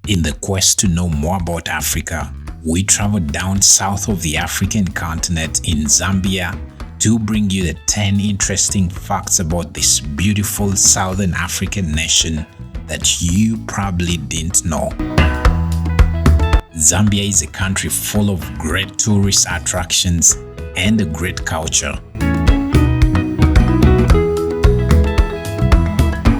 In the quest to know more about Africa, we traveled down south of the African continent in Zambia to bring you the 10 interesting facts about this beautiful Southern African nation that you probably didn't know. Zambia is a country full of great tourist attractions and a great culture.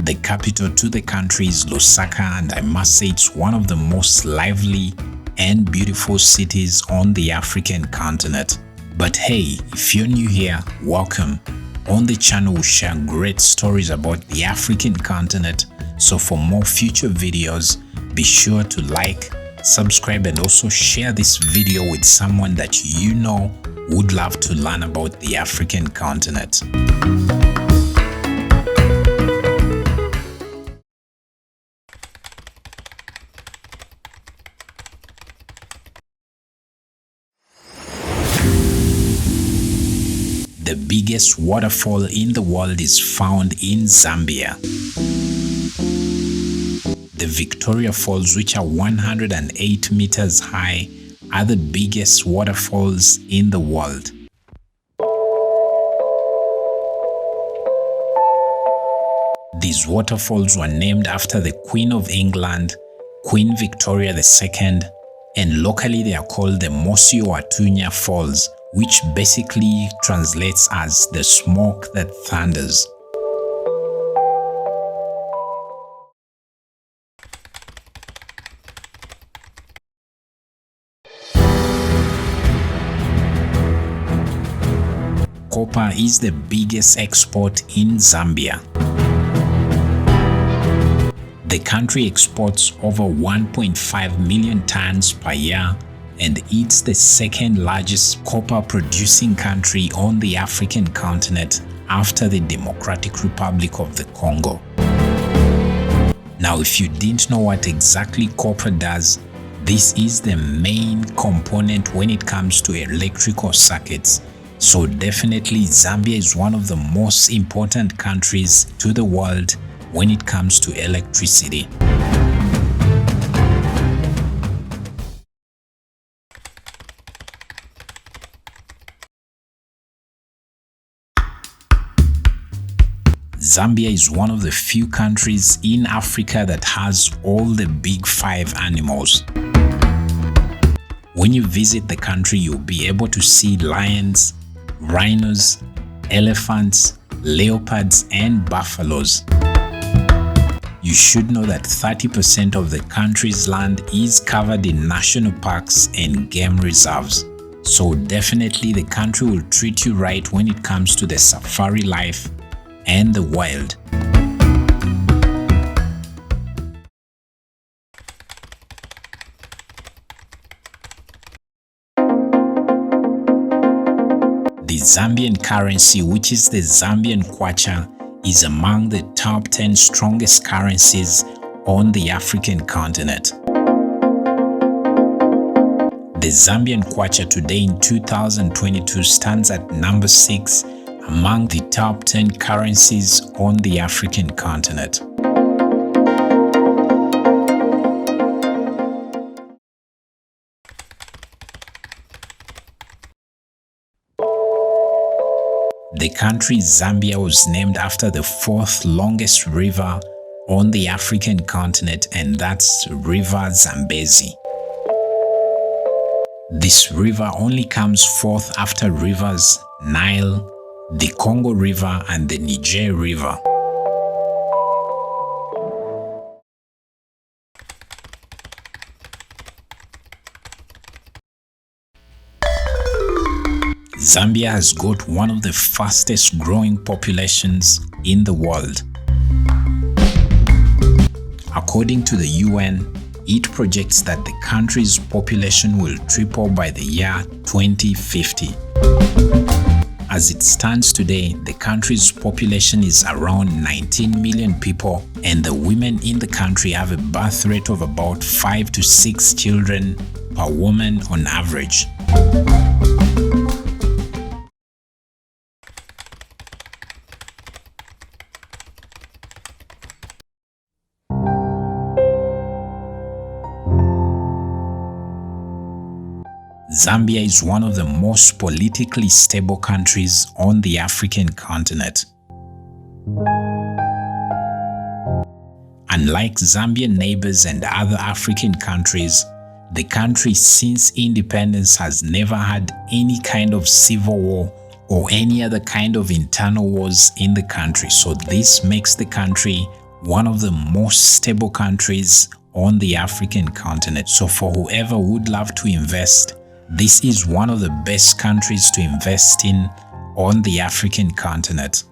The capital to the country is Lusaka, and I must say it's one of the most lively and beautiful cities on the African continent. But hey, if you're new here, welcome. On the channel we share great stories about the African continent, so for more future videos, be sure to like, subscribe and also share this video with someone that you know would love to learn about the African continent. The biggest waterfall in the world is found in Zambia. The Victoria Falls, which are 108 meters high, are the biggest waterfalls in the world. These waterfalls were named after the Queen of England, Queen Victoria II, and locally they are called the Mosi-oa-Tunya Falls, which basically translates as the smoke that thunders. Copper is the biggest export in Zambia. The country exports over 1.5 million tons per year, and it's the second largest copper producing country on the African continent after the Democratic Republic of the Congo. Now, if you didn't know what exactly copper does, this is the main component when it comes to electrical circuits. So definitely Zambia is one of the most important countries to the world when it comes to electricity. Zambia is one of the few countries in Africa that has all the big 5 animals. When you visit the country, you'll be able to see lions, rhinos, elephants, leopards, and buffaloes. You should know that 30% of the country's land is covered in national parks and game reserves. So definitely the country will treat you right when it comes to the safari life and the wild. The Zambian currency, which is the Zambian kwacha, is among the top 10 strongest currencies on the African continent. The Zambian kwacha today in 2022 stands at number 6 among the top 10 currencies on the African continent. The country Zambia was named after the 4th longest river on the African continent, and that's River Zambezi. This river only comes 4th after rivers Nile, the Congo River, and the Niger River. Zambia has got one of the fastest growing populations in the world. According to the UN, it projects that the country's population will triple by the year 2050. As it stands today, the country's population is around 19 million people, and the women in the country have a birth rate of about 5 to 6 children per woman on average. Zambia is one of the most politically stable countries on the African continent. Unlike Zambian neighbors and other African countries, the country since independence has never had any kind of civil war or any other kind of internal wars in the country. So this makes the country one of the most stable countries on the African continent. So for whoever would love to invest, this is one of the best countries to invest in on the African continent.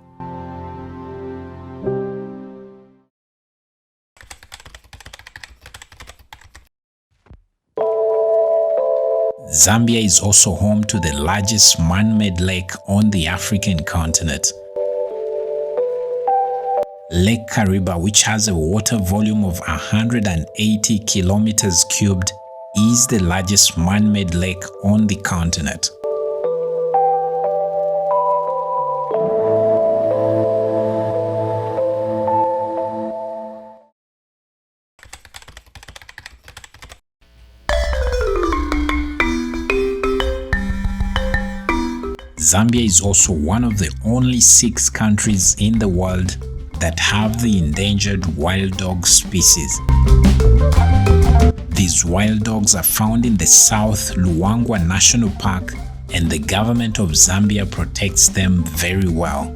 Zambia is also home to the largest man-made lake on the African continent. Lake Kariba, which has a water volume of 180 kilometers cubed, is the largest man-made lake on the continent. Zambia is also one of the only 6 countries in the world that have the endangered wild dog species. These wild dogs are found in the South Luangwa National Park, and the government of Zambia protects them very well.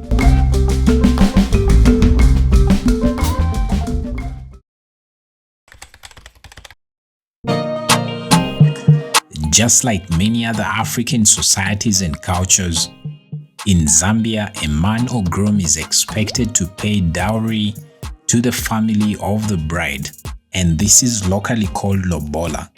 Just like many other African societies and cultures, in Zambia, a man or groom is expected to pay dowry to the family of the bride, and this is locally called lobola.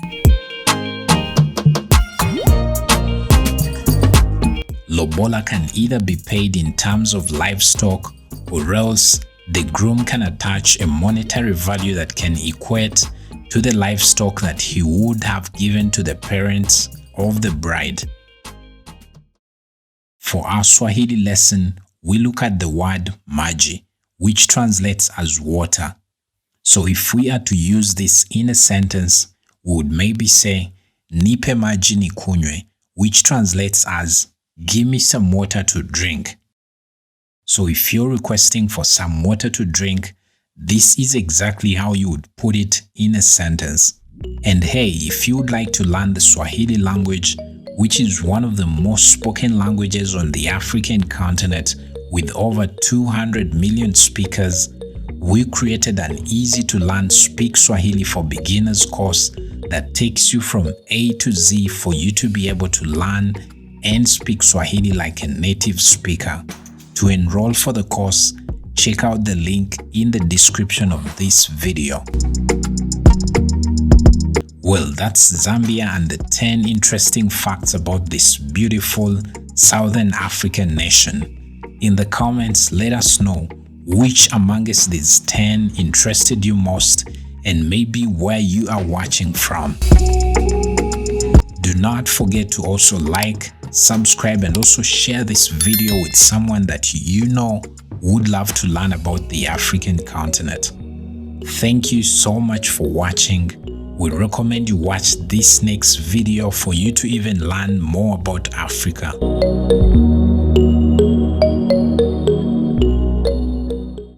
Lobola can either be paid in terms of livestock, or else the groom can attach a monetary value that can equate to the livestock that he would have given to the parents of the bride. For our Swahili lesson, we look at the word maji, which translates as water. So if we are to use this in a sentence, we would maybe say, nipe maji nikunywe, which translates as, give me some water to drink. So if you're requesting for some water to drink, this is exactly how you would put it in a sentence. And hey, if you would like to learn the Swahili language, which is one of the most spoken languages on the African continent with over 200 million speakers, we created an easy-to-learn Speak Swahili for Beginners course that takes you from A to Z for you to be able to learn and speak Swahili like a native speaker. To enroll for the course, check out the link in the description of this video. Well, that's Zambia and the 10 interesting facts about this beautiful Southern African nation. In the comments, let us know which amongst these 10 interested you most and maybe where you are watching from. Do not forget to also like, subscribe, and also share this video with someone that you know would love to learn about the African continent. Thank you so much for watching. We recommend you watch this next video for you to even learn more about Africa.